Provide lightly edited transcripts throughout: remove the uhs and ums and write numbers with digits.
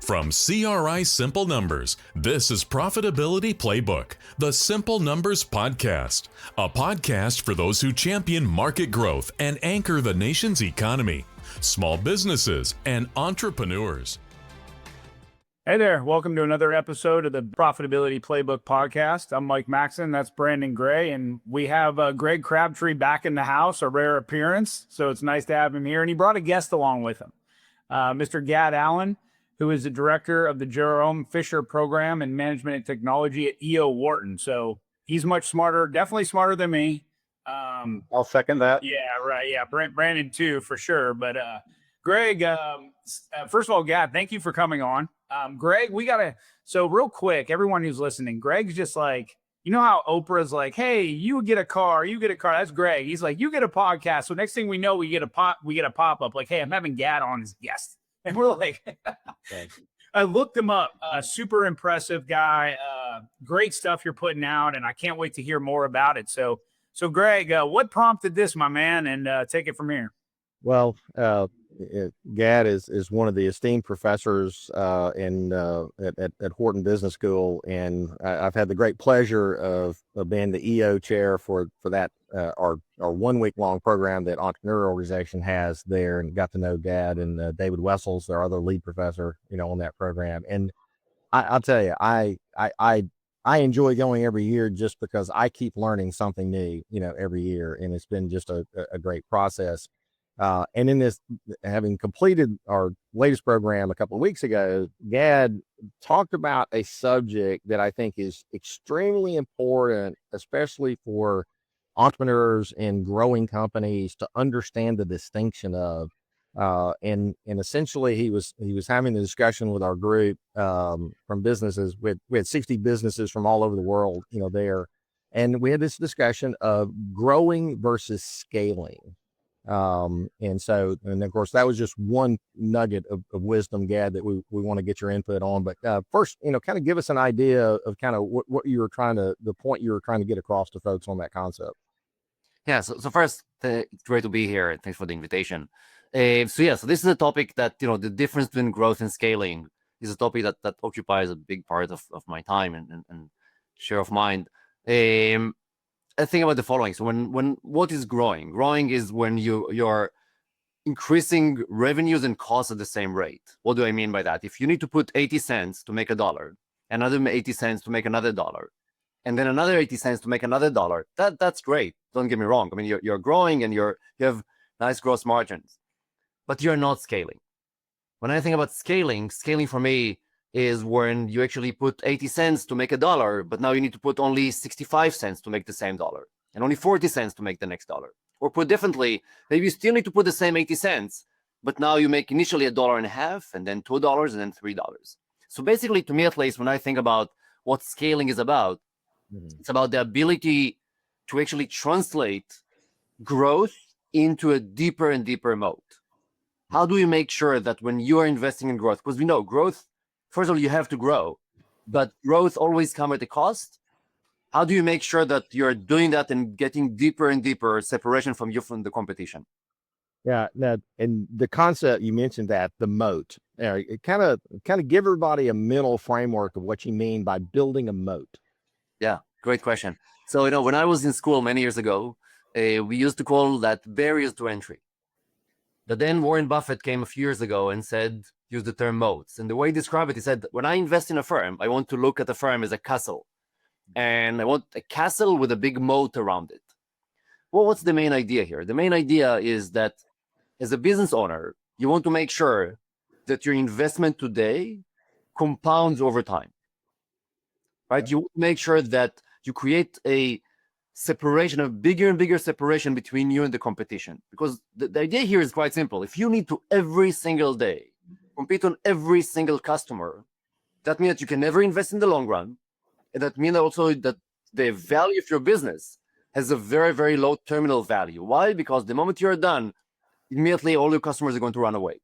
From CRI Simple Numbers, this is Profitability Playbook, the Simple Numbers Podcast, a podcast for those who champion market growth and anchor the nation's economy, small businesses, and entrepreneurs. Hey there, welcome to another episode of the Profitability Playbook Podcast. I'm Mike Maxson, that's Brandon Gray, and we have Greg Crabtree back in the house, a rare appearance, so it's nice to have him here, and he brought a guest along with him, Mr. Gad Allon, who is the director of the Jerome Fisher Program in Management and Technology at EO Wharton. So he's much smarter, definitely smarter than me. I'll second that. Yeah, right. Yeah, Brandon too, for sure. But Greg, first of all, Gad, thank you for coming on. Greg, so real quick, everyone who's listening, Greg's just like, you know how Oprah's like, hey, you get a car. That's Greg. He's like, you get a podcast. So next thing we know, we get a pop-up like, hey, I'm having Gad on as a guest. And we're like, I looked him up. Super impressive guy. Great stuff you're putting out, and I can't wait to hear more about it. So Greg, what prompted this, my man? And take it from here. Well, Gad is one of the esteemed professors at Wharton Business School, and I've had the great pleasure of being the EO chair for that our 1 week long program that Entrepreneur Organization has there, and got to know Gad and David Wessels, their other lead professor, on that program. And I'll tell you, I enjoy going every year just because I keep learning something new, every year, and it's been just a great process. And in this, having completed our latest program a couple of weeks ago, Gad talked about a subject that I think is extremely important, especially for entrepreneurs and growing companies to understand the distinction of. And essentially, he was having the discussion with our group from businesses. We had 60 businesses from all over the world, there, and we had this discussion of growing versus scaling. And of course, that was just one nugget of wisdom, Gad, that we want to get your input on. But first, kind of give us an idea of kind of what you were the point you were trying to get across to folks on that concept. Yeah. So first, it's great to be here. Thanks for the invitation. So this is a topic that, the difference between growth and scaling is a topic that occupies a big part of my time and share of mind. I think about the following. So when what is growing? Growing is when you're increasing revenues and costs at the same rate. What do I mean by that? If you need to put 80 cents to make $1, another 80 cents to make another $1, and then another 80 cents to make another $1, that's great. Don't get me wrong. I mean, you're growing and you have nice gross margins, but you're not scaling. When I think about scaling for me is when you actually put 80 cents to make $1, but now you need to put only 65 cents to make the same dollar, and only 40 cents to make the next $1. Or put differently, maybe you still need to put the same 80 cents, but now you make initially $1.50, and then $2, and then $3. So basically, to me at least, when I think about what scaling is about, it's about the ability to actually translate growth into a deeper and deeper moat. How do you make sure that when you are investing in growth, because we know growth, first of all, you have to grow, but growth always comes at a cost. How do you make sure that you're doing that and getting deeper and deeper separation from the competition? Yeah, and the concept you mentioned, that the moat, it kind of give everybody a mental framework of what you mean by building a moat. Yeah, great question. So when I was in school many years ago, we used to call that barriers to entry. But then Warren Buffett came a few years ago and use the term moats. And the way he described it, he said, when I invest in a firm, I want to look at the firm as a castle. And I want a castle with a big moat around it. Well, what's the main idea here? The main idea is that as a business owner, you want to make sure that your investment today compounds over time, right? You make sure that you create a separation, a bigger and bigger separation between you and the competition. Because the idea here is quite simple. If you need to every single day compete on every single customer, that means that you can never invest in the long run. And that means also that the value of your business has a very, very low terminal value. Why? Because the moment you're done, immediately all your customers are going to run away.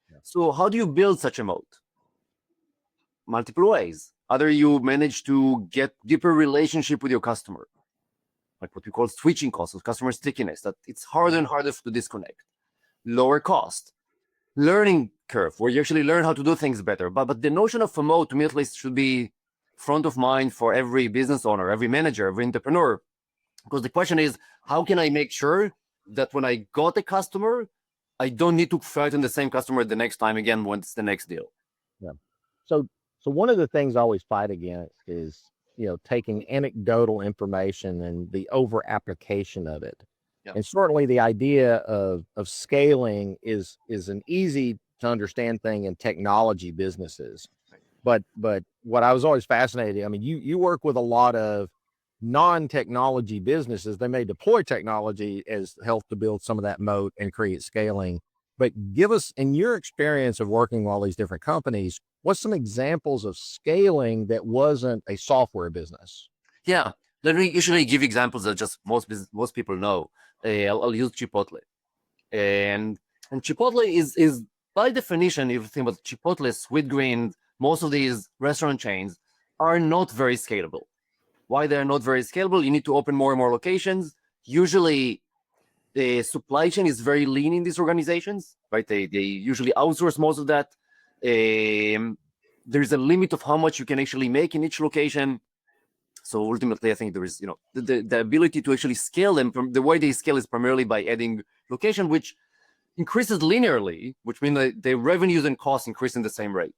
Yeah. So how do you build such a moat? Multiple ways. Either you manage to get deeper relationship with your customer, like what we call switching costs, customer stickiness, that it's harder and harder to disconnect. Lower cost. learning curve where you actually learn how to do things better. But the notion of a moat, to me at least, should be front of mind for every business owner, every manager, every entrepreneur. Because the question is, how can I make sure that when I got a customer, I don't need to frighten the same customer the next time again when it's the next deal? Yeah. So one of the things I always fight against is, taking anecdotal information and the over application of it. Yeah. And certainly the idea of scaling is an easy to understand thing in technology businesses. But what I was always fascinated, I mean, you work with a lot of non-technology businesses. They may deploy technology as help to build some of that moat and create scaling. But give us, in your experience of working with all these different companies, what's some examples of scaling that wasn't a software business? Yeah, let me usually give examples that just most people know. I'll use Chipotle, and Chipotle is by definition, if you think about Chipotle, Sweetgreen, most of these restaurant chains are not very scalable. Why they're not very scalable? You need to open more and more locations. Usually, the supply chain is very lean in these organizations, right? They usually outsource most of that. There's a limit of how much you can actually make in each location. So ultimately, I think there is, the ability to actually scale them. The way they scale is primarily by adding location, which increases linearly, which means that the revenues and costs increase in the same rate.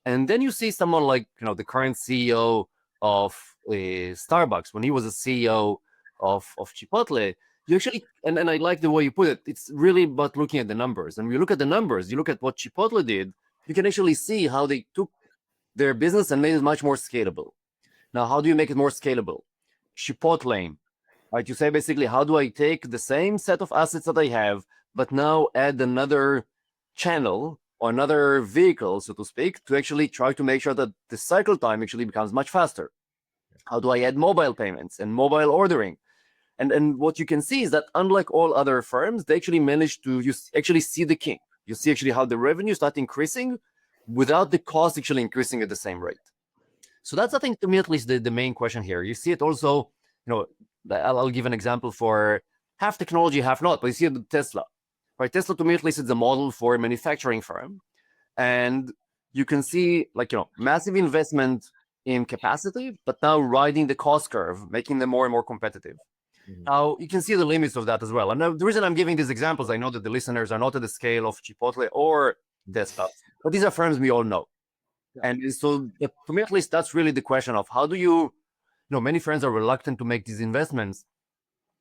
And then you see someone like, the current CEO of Starbucks, when he was a CEO of Chipotle, you actually, and I like the way you put it, it's really about looking at the numbers. And when you look at the numbers, you look at what Chipotle did, you can actually see how they took their business and made it much more scalable. Now, how do you make it more scalable? Chipotle, right? You say basically, how do I take the same set of assets that I have, but now add another channel or another vehicle, so to speak, to actually try to make sure that the cycle time actually becomes much faster? How do I add mobile payments and mobile ordering? And what you can see is that unlike all other firms, they actually managed to actually see the king. You see actually how the revenue start increasing without the cost actually increasing at the same rate. So that's, I think, to me at least, the main question here. You see it also, I'll give an example for half technology, half not, but you see it with Tesla, right? Tesla, to me at least, is a model for a manufacturing firm. And you can see massive investment in capacity, but now riding the cost curve, making them more and more competitive. Mm-hmm. Now, you can see the limits of that as well. And the reason I'm giving these examples, I know that the listeners are not at the scale of Chipotle or Tesla, but these are firms we all know. And so, for me at least, that's really the question of how do you, many firms are reluctant to make these investments,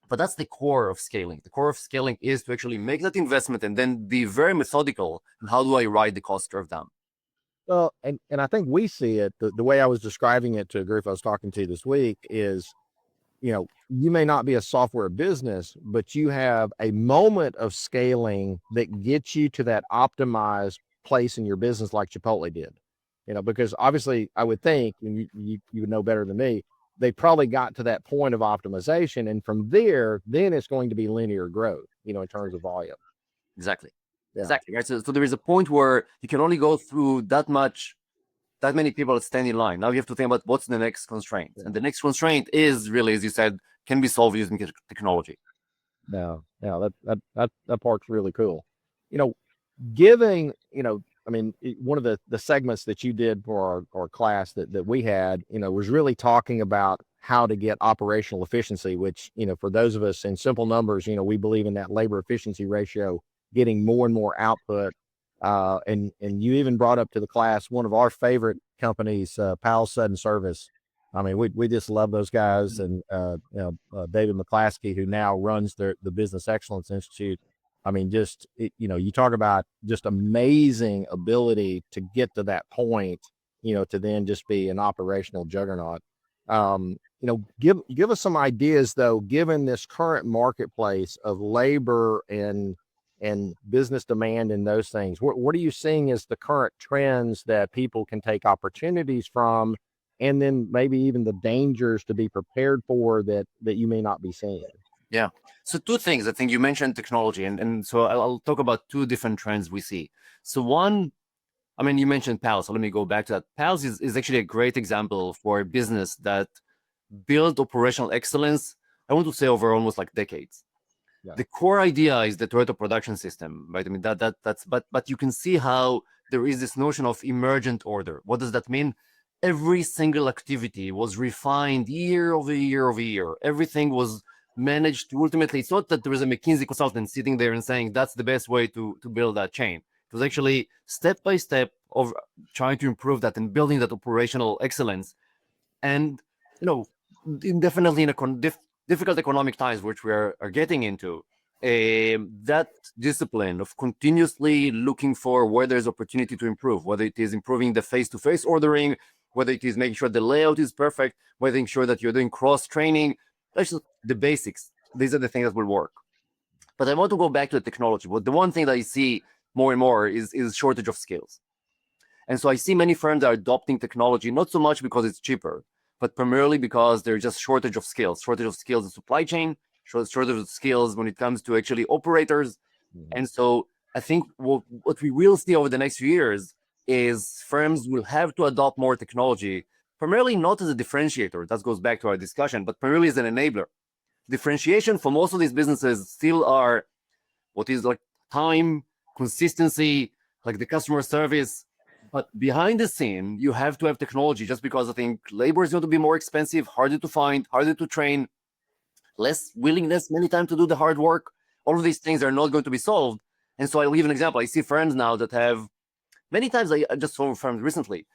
but that's the core of scaling. The core of scaling is to actually make that investment and then be very methodical. And how do I ride the cost curve down? Well, and I think we see it, the way I was describing it to a group I was talking to this week is, you may not be a software business, but you have a moment of scaling that gets you to that optimized place in your business like Chipotle did. Because obviously I would think, and you would know better than me, they probably got to that point of optimization. And from there, then it's going to be linear growth, in terms of volume. Exactly. Yeah. Exactly. Right. So there is a point where you can only go through that many people stand in line. Now you have to think about what's the next constraint. Yeah. And the next constraint is really, as you said, can be solved using technology. Yeah. That part's really cool. Giving, one of the segments that you did for our class that we had, was really talking about how to get operational efficiency, which, for those of us in simple numbers, we believe in that labor efficiency ratio, getting more and more output. And you even brought up to the class one of our favorite companies, Powell Sudden Service. I mean, we just love those guys, and David McClaskey, who now runs the Business Excellence Institute. I mean, you talk about just amazing ability to get to that point, to then just be an operational juggernaut. Give us some ideas though, given this current marketplace of labor and business demand and those things. What are you seeing as the current trends that people can take opportunities from, and then maybe even the dangers to be prepared for that you may not be seeing? Yeah. So two things. I think you mentioned technology, and so I'll talk about two different trends we see. So one, you mentioned Pals, so let me go back to that. Pals is actually a great example for a business that built operational excellence, I want to say, over almost like decades. The core idea is the Toyota production system, right? I mean, but you can see how there is this notion of emergent order. What does that mean? Every single activity was refined year over year over year. Everything was managed to ultimately, it's not that there was a McKinsey consultant sitting there and saying that's the best way to build that chain. It was actually step by step of trying to improve that and building that operational excellence. And, definitely in a difficult economic times, which we are getting into, that discipline of continuously looking for where there's opportunity to improve, whether it is improving the face-to-face ordering, whether it is making sure the layout is perfect, whether making sure that you're doing cross-training, that's just the basics. These are the things that will work. But I want to go back to the technology. But the one thing that I see more and more is shortage of skills. And so I see many firms that are adopting technology, not so much because it's cheaper, but primarily because there's just shortage of skills in supply chain, shortage of skills when it comes to actually operators. And so I think what we will see over the next few years is firms will have to adopt more technology, primarily not as a differentiator. That goes back to our discussion, but primarily as an enabler. Differentiation for most of these businesses still are what is like time, consistency, like the customer service. But behind the scene, you have to have technology, just because I think labor is going to be more expensive, harder to find, harder to train, less willingness many times to do the hard work. All of these things are not going to be solved. And so I'll give an example. I see firms now that have, many times I just saw firms recently,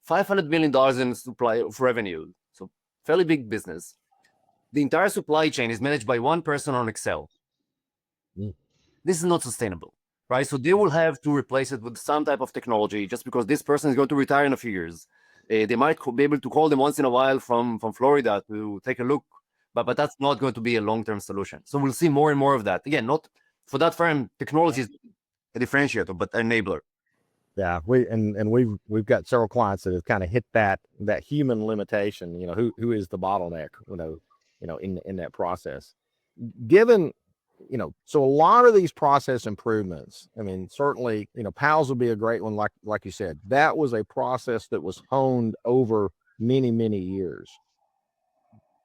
$500 million in supply of revenue. So fairly big business. The entire supply chain is managed by one person on Excel. This is not sustainable, right? So they will have to replace it with some type of technology, just because this person is going to retire in a few years. They might be able to call them once in a while from Florida to take a look, but that's not going to be a long-term solution. So we'll see more and more of that. Again, not for that firm, technology is a differentiator, but an enabler. Yeah, we've got several clients that have kind of hit that human limitation. Who is the bottleneck? In that process. Given, so a lot of these process improvements. I mean, certainly, PALS would be a great one. Like you said, that was a process that was honed over many, many years.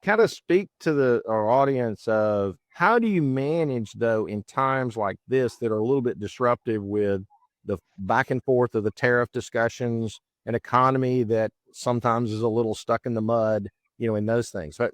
Kind of speak to our audience of how do you manage, though, in times like this that are a little bit disruptive with the back and forth of the tariff discussions, an economy that sometimes is a little stuck in the mud, in those things. So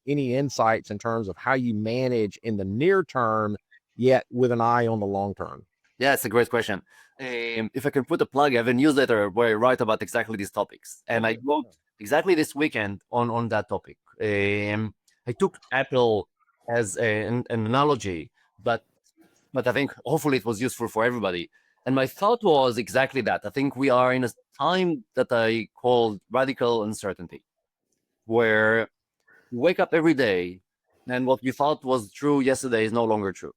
any insights in terms of how you manage in the near term, yet with an eye on the long term? Yeah, it's a great question. If I can put a plug, I have a newsletter where I write about exactly these topics. And I wrote exactly this weekend on that topic. I took Apple as an analogy, but I think hopefully it was useful for everybody. And my thought was exactly that. I think we are in a time that I call radical uncertainty, where you wake up every day and what you thought was true yesterday is no longer true.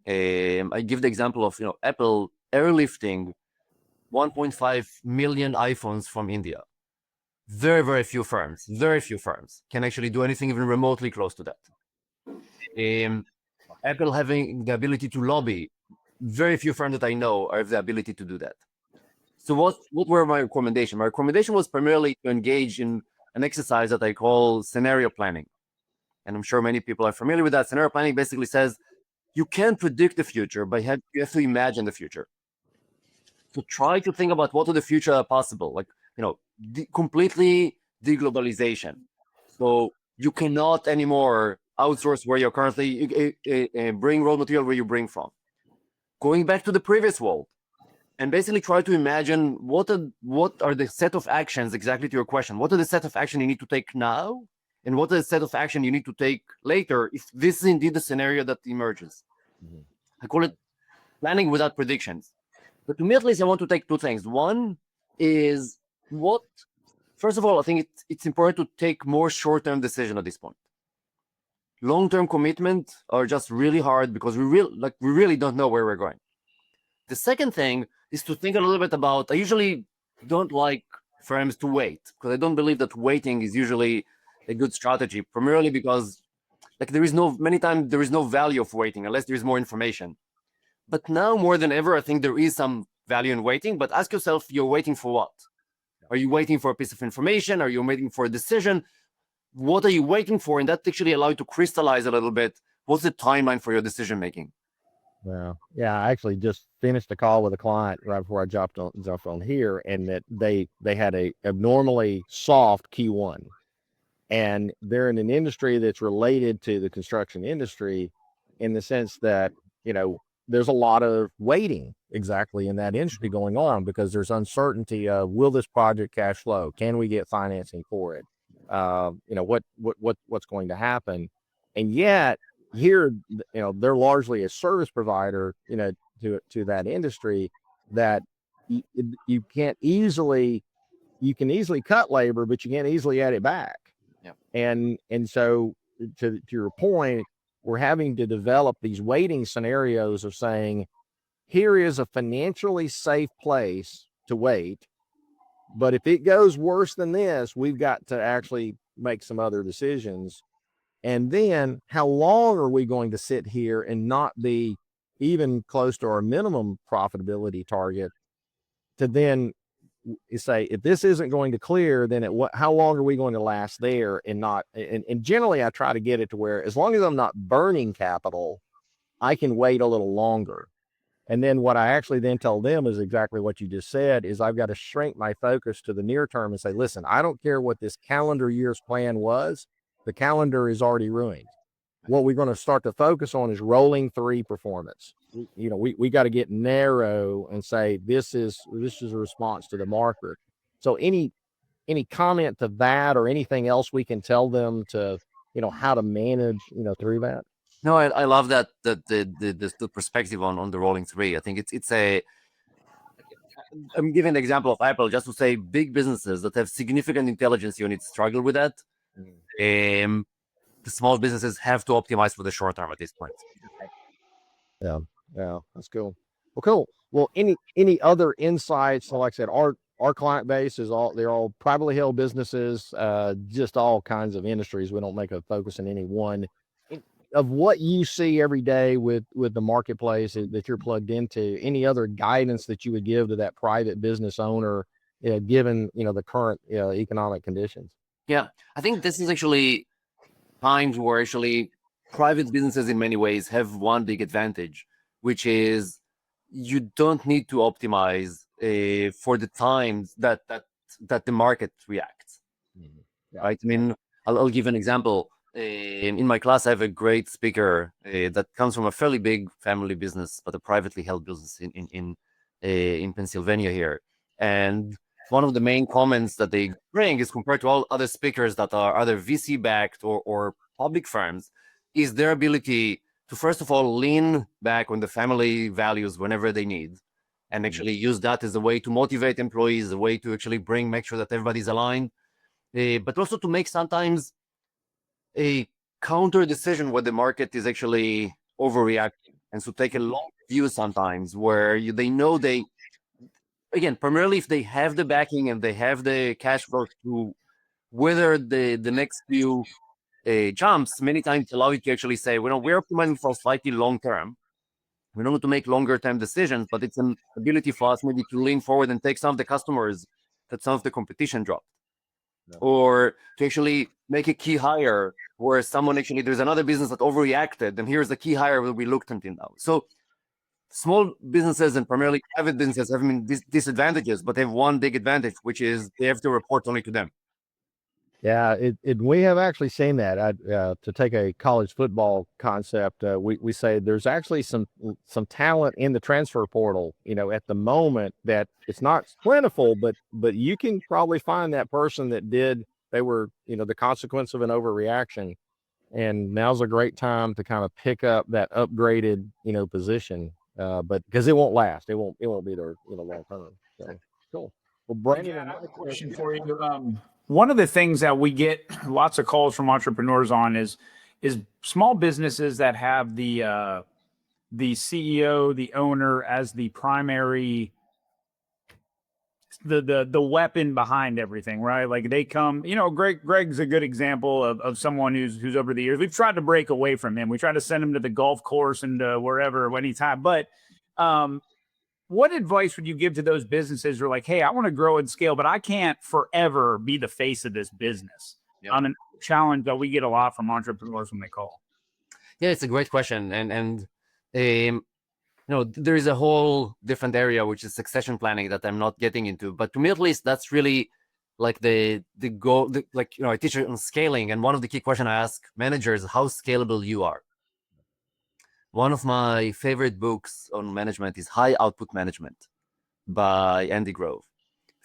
I give the example of Apple airlifting 1.5 million iPhones from India. Very, very few firms can actually do anything even remotely close to that. Apple having the ability to lobby, very few firms that I know have the ability to do that. So what were my recommendations? My recommendation was primarily to engage in an exercise that I call scenario planning. And I'm sure many people are familiar with that. Scenario planning basically says you can't predict the future, but you have to imagine the future. So try to think about what are the future possible, like, completely deglobalization. So you cannot anymore outsource where you're currently, bring raw material where you bring from. Going back to the previous world, and basically try to imagine what are the set of actions, exactly to your question. What are the set of action you need to take now? And what are the set of action you need to take later if this is indeed the scenario that emerges? I call it planning without predictions. But to me, at least, I want to take two things. One is first of all, I think it's important to take more short-term decision at this point. Long-term commitment are just really hard because we really don't know where we're going. The second thing is to think a little bit about, I usually don't like firms to wait, because I don't believe that waiting is usually a good strategy, primarily because many times there is no value of waiting unless there is more information. But now more than ever, I think there is some value in waiting, but ask yourself, you're waiting for what? Are you waiting for a piece of information? Are you waiting for a decision? What are you waiting for? And that actually allows you to crystallize a little bit what's the timeline for your decision making? Yeah, I actually just finished a call with a client right before I jumped on here, and that they had a abnormally soft Q1, and they're in an industry that's related to the construction industry, in the sense that, there's a lot of waiting exactly in that industry going on, because there's uncertainty of, will this project cash flow? Can we get financing for it? What's going to happen? And yet here, they're largely a service provider, to that industry, that you can easily cut labor, but you can't easily add it back. Yep. And so to your point, we're having to develop these waiting scenarios of saying, here is a financially safe place to wait, but if it goes worse than this, we've got to actually make some other decisions. And then how long are we going to sit here and not be even close to our minimum profitability target, to then say, if this isn't going to clear, then how long are we going to last there? And generally I try to get it to where, as long as I'm not burning capital, I can wait a little longer. And then what I actually then tell them is exactly what you just said, is I've got to shrink my focus to the near term and say, listen, I don't care what this calendar year's plan was. The calendar is already ruined. What we're going to start to focus on is rolling 3 performance. We got to get narrow and say, this is a response to the market. So any comment to that, or anything else we can tell them to, how to manage, through that? No, I love that the perspective on the rolling 3. I think I'm giving an example of Apple, just to say big businesses that have significant intelligence units struggle with that. The small businesses have to optimize for the short term at this point. Yeah, that's cool. Well, cool. Well, any other insights? So like I said, our client base they're all privately held businesses, just all kinds of industries. We don't make a focus in any one. Of what you see every day with the marketplace that you're plugged into, any other guidance that you would give to that private business owner, given the current economic conditions? Yeah, I think this is actually times where actually private businesses in many ways have one big advantage, which is you don't need to optimize for the times that the market reacts. Yeah. Right? I mean, I'll give an example. In my class, I have a great speaker that comes from a fairly big family business, but a privately held business in Pennsylvania here. And one of the main comments that they bring is, compared to all other speakers that are either VC backed or public firms, is their ability to, first of all, lean back on the family values whenever they need, and actually use that as a way to motivate employees, a way to actually make sure that everybody's aligned, but also to make sometimes a counter decision where the market is actually overreacting. And so take a long view sometimes where again, primarily if they have the backing and they have the cash flow to weather the next few jumps, many times allow you to actually say, we're optimizing for slightly long term. We don't need to make longer term decisions, but it's an ability for us maybe to lean forward and take some of the customers that some of the competition dropped. Yeah. Or to actually make a key hire where there's another business that overreacted, and here's the key hire that we looked into now. So small businesses and primarily private businesses have disadvantages, but they have one big advantage, which is they have to report only to them. Yeah, we have actually seen that. To take a college football concept, we say there's actually some talent in the transfer portal, at the moment, that it's not plentiful, but you can probably find that person that they were, the consequence of an overreaction. And now's a great time to kind of pick up that upgraded, position, but because it won't last, it won't be there, long term. So cool. Well, Brandon, I have a question for you. One of the things that we get lots of calls from entrepreneurs on is small businesses that have the CEO, the owner, as the primary, the weapon behind everything, right? Like they come, Greg's a good example of someone who's over the years, we've tried to break away from him. We tried to send him to the golf course and wherever, anytime. But what advice would you give to those businesses who are like, hey, I want to grow and scale, but I can't forever be the face of this business? Yep. On a challenge that we get a lot from entrepreneurs when they call. Yeah, it's a great question, and there is a whole different area which is succession planning that I'm not getting into. But to me, at least, that's really like the goal. I teach on scaling, and one of the key questions I ask managers is how scalable you are. One of my favorite books on management is High Output Management by Andy Grove.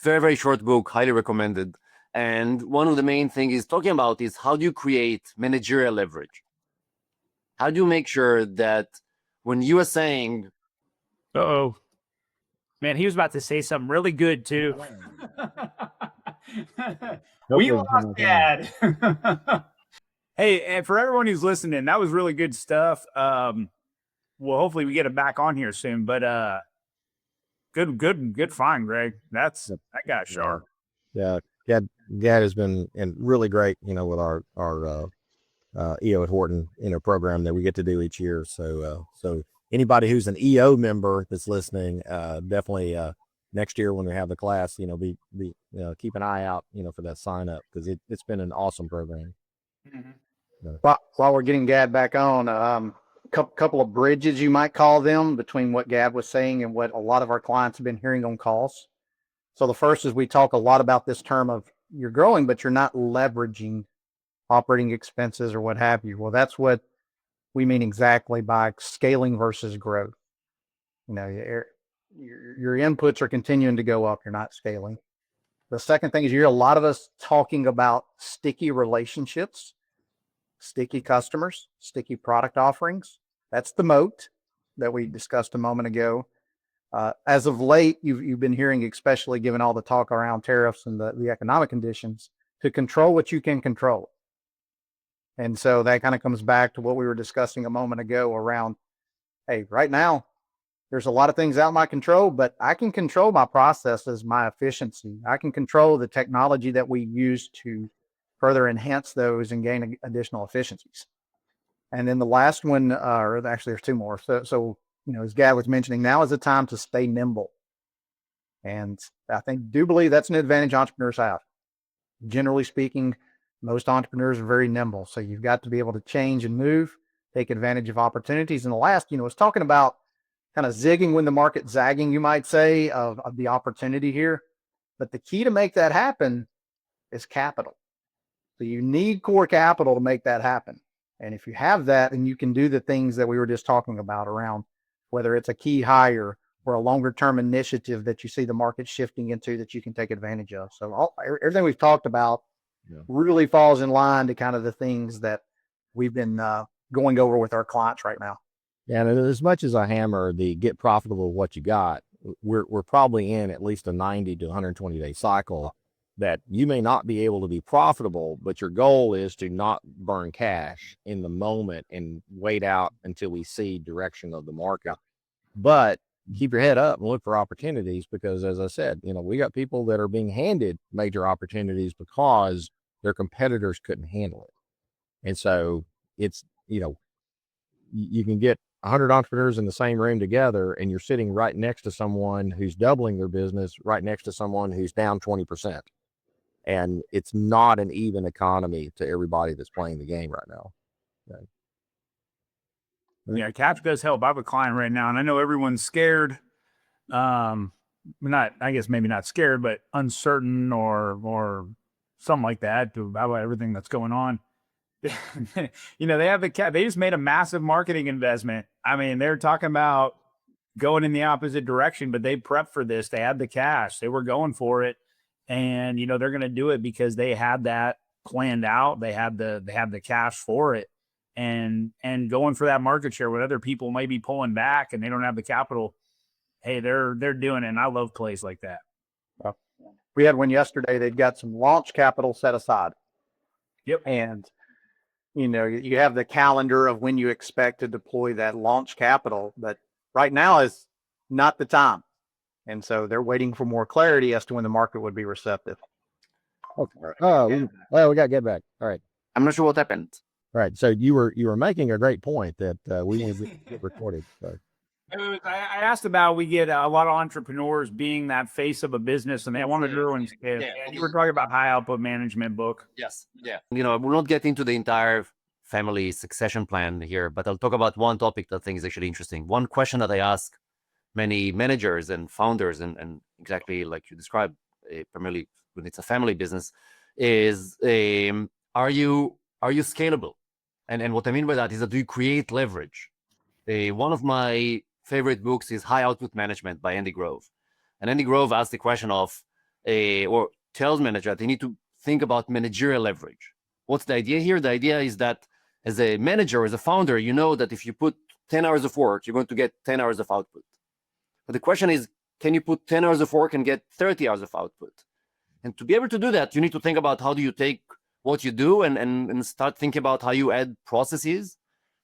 Very, very short book, highly recommended. And one of the main things he's talking about is how do you create managerial leverage? How do you make sure that when you are saying, Uh-oh. Man, he was about to say something really good too. We lost Gad. Hey, and for everyone who's listening, that was really good stuff. Well, hopefully we get him back on here soon. But good find, Greg. That guy's sharp. Yeah, Gad has been really great, with our EO at Wharton, program that we get to do each year. So anybody who's an EO member that's listening, definitely next year when we have the class, keep an eye out, for that sign up, because it's been an awesome program. Mm-hmm. While we're getting Gad back on, couple of bridges, you might call them, between what Gad was saying and what a lot of our clients have been hearing on calls. So the first is, we talk a lot about this term of you're growing, but you're not leveraging operating expenses or what have you. Well, that's what we mean exactly by scaling versus growth. Your inputs are continuing to go up. You're not scaling. The second thing is, you hear a lot of us talking about sticky relationships, sticky customers, sticky product offerings. That's the moat that we discussed a moment ago. As of late, you've been hearing, especially given all the talk around tariffs and the economic conditions, to control what you can control. And so that kind of comes back to what we were discussing a moment ago around, hey, right now, there's a lot of things out of my control, but I can control my processes, my efficiency. I can control the technology that we use to further enhance those and gain additional efficiencies. And then the last one, or actually there's two more. So as Gad was mentioning, now is the time to stay nimble. And I do believe that's an advantage entrepreneurs have. Generally speaking, most entrepreneurs are very nimble. So you've got to be able to change and move, take advantage of opportunities. And the last, was talking about kind of zigging when the market's zagging, you might say, of the opportunity here. But the key to make that happen is capital. So you need core capital to make that happen. And if you have that, then you can do the things that we were just talking about around, whether it's a key hire or a longer term initiative that you see the market shifting into that you can take advantage of. So everything we've talked about really falls in line to kind of the things that we've been going over with our clients right now. Yeah, and as much as I hammer the get profitable with what you got, we're probably in at least a 90 to 120 day cycle that you may not be able to be profitable, but your goal is to not burn cash in the moment and wait out until we see direction of the market. But keep your head up and look for opportunities, because as I said, we got people that are being handed major opportunities because their competitors couldn't handle it. And so it's, you can get 100 entrepreneurs in the same room together, and you're sitting right next to someone who's doubling their business, right next to someone who's down 20%. And it's not an even economy to everybody that's playing the game right now. Okay. Yeah, cash does help. I have a client right now, and I know everyone's scared. Maybe not scared, but uncertain or something like that about everything that's going on. They have they just made a massive marketing investment. I mean, they're talking about going in the opposite direction, but they prepped for this. They had the cash. They were going for it. And, they're going to do it because they had that planned out. They had the cash for it, and going for that market share when other people may be pulling back and they don't have the capital. Hey, they're doing it. And I love plays like that. Well, we had one yesterday. They'd got some launch capital set aside. Yep. And, you have the calendar of when you expect to deploy that launch capital, but right now is not the time. And so they're waiting for more clarity as to when the market would be receptive. Okay. Well, we got to get back. All right. I'm not sure what happened. All right. So you were making a great point that we need to get recorded. So. I asked about, we get a lot of entrepreneurs being that face of a business, and they want to do and you were talking about high output management book. Yes. Yeah. We'll not get into the entire family succession plan here, but I'll talk about one topic that I think is actually interesting. One question that I ask many managers and founders, and exactly like you described, primarily when it's a family business, is are you scalable? And what I mean by that is that do you create leverage? One of my favorite books is High Output Management by Andy Grove. And Andy Grove asked the question of, or tells managers that they need to think about managerial leverage. What's the idea here? The idea is that as a manager, as a founder, you know that if you put 10 hours of work, you're going to get 10 hours of output. But the question is, can you put 10 hours of work and get 30 hours of output? And to be able to do that, you need to think about how do you take what you do and start thinking about how you add processes,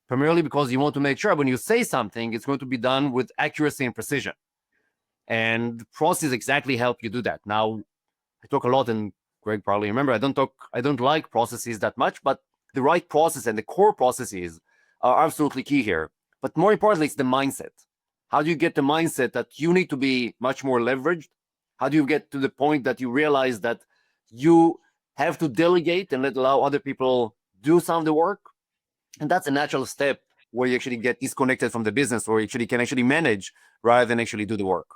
primarily because you want to make sure when you say something, it's going to be done with accuracy and precision. And processes exactly help you do that. Now, I talk a lot, and Greg probably remember, I don't like processes that much, but the right process and the core processes are absolutely key here. But more importantly, it's the mindset. How do you get the mindset that you need to be much more leveraged? How do you get to the point that you realize that you have to delegate and allow other people do some of the work? And that's a natural step where you actually get disconnected from the business, or you can actually manage rather than actually do the work.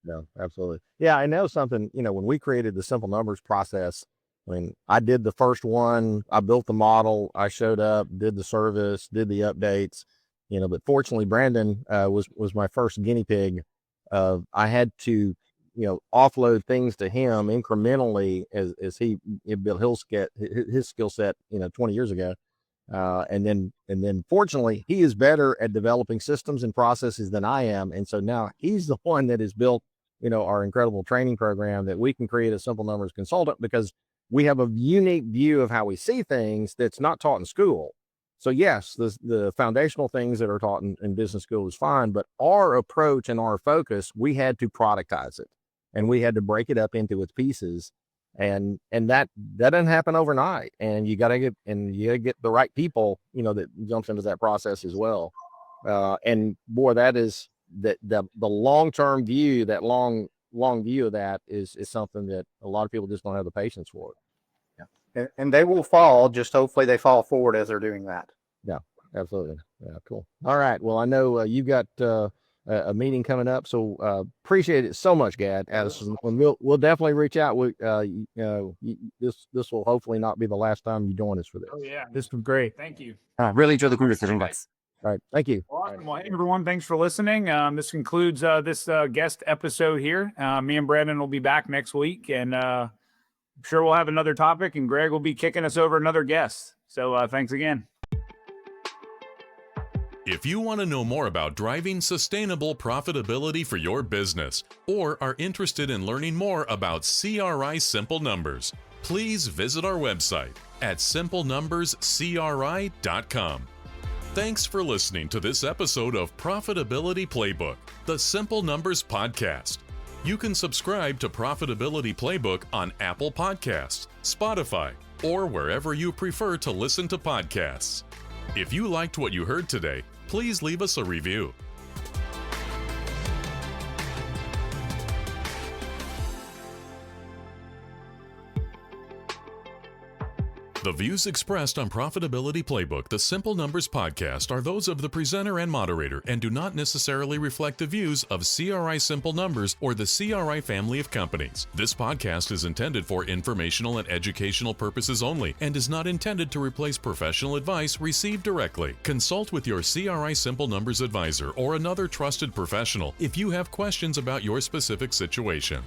No, absolutely. Yeah, I know something, when we created the simple numbers process, I mean, I did the first one, I built the model, I showed up, did the service, did the updates, but fortunately Brandon was my first guinea pig. I had to, offload things to him incrementally as he built his skill set, 20 years ago. And then fortunately he is better at developing systems and processes than I am. And so now he's the one that has built, our incredible training program that we can create a simple numbers consultant, because we have a unique view of how we see things that's not taught in school. So yes, the foundational things that are taught in business school is fine, but our approach and our focus, we had to productize it and we had to break it up into its pieces. And that doesn't happen overnight. And you gotta get the right people, that jumps into that process as well. And boy, that is the long-term view, that long view of that is something that a lot of people just don't have the patience for. Yeah. And they will fall, just hopefully they fall forward as they're doing that. Yeah, absolutely. Yeah, cool. All right. Well, I know you've got a meeting coming up, so appreciate it so much, Gad. Addison, we'll definitely reach out. This will hopefully not be the last time you join us for this. Oh yeah, this was great. Thank you. Really enjoyed the conversation, guys. All right, thank you. Awesome. Well, hey, everyone, thanks for listening. This concludes this guest episode here. Me and Brandon will be back next week, and I'm sure we'll have another topic, and Greg will be kicking us over another guest. So thanks again. If you want to know more about driving sustainable profitability for your business, or are interested in learning more about CRI Simple Numbers, please visit our website at simplenumberscri.com. Thanks for listening to this episode of Profitability Playbook, the Simple Numbers podcast. You can subscribe to Profitability Playbook on Apple Podcasts, Spotify, or wherever you prefer to listen to podcasts. If you liked what you heard today, please leave us a review. The views expressed on Profitability Playbook, the Simple Numbers podcast, are those of the presenter and moderator and do not necessarily reflect the views of CRI Simple Numbers or the CRI family of companies. This podcast is intended for informational and educational purposes only and is not intended to replace professional advice received directly. Consult with your CRI Simple Numbers advisor or another trusted professional if you have questions about your specific situation.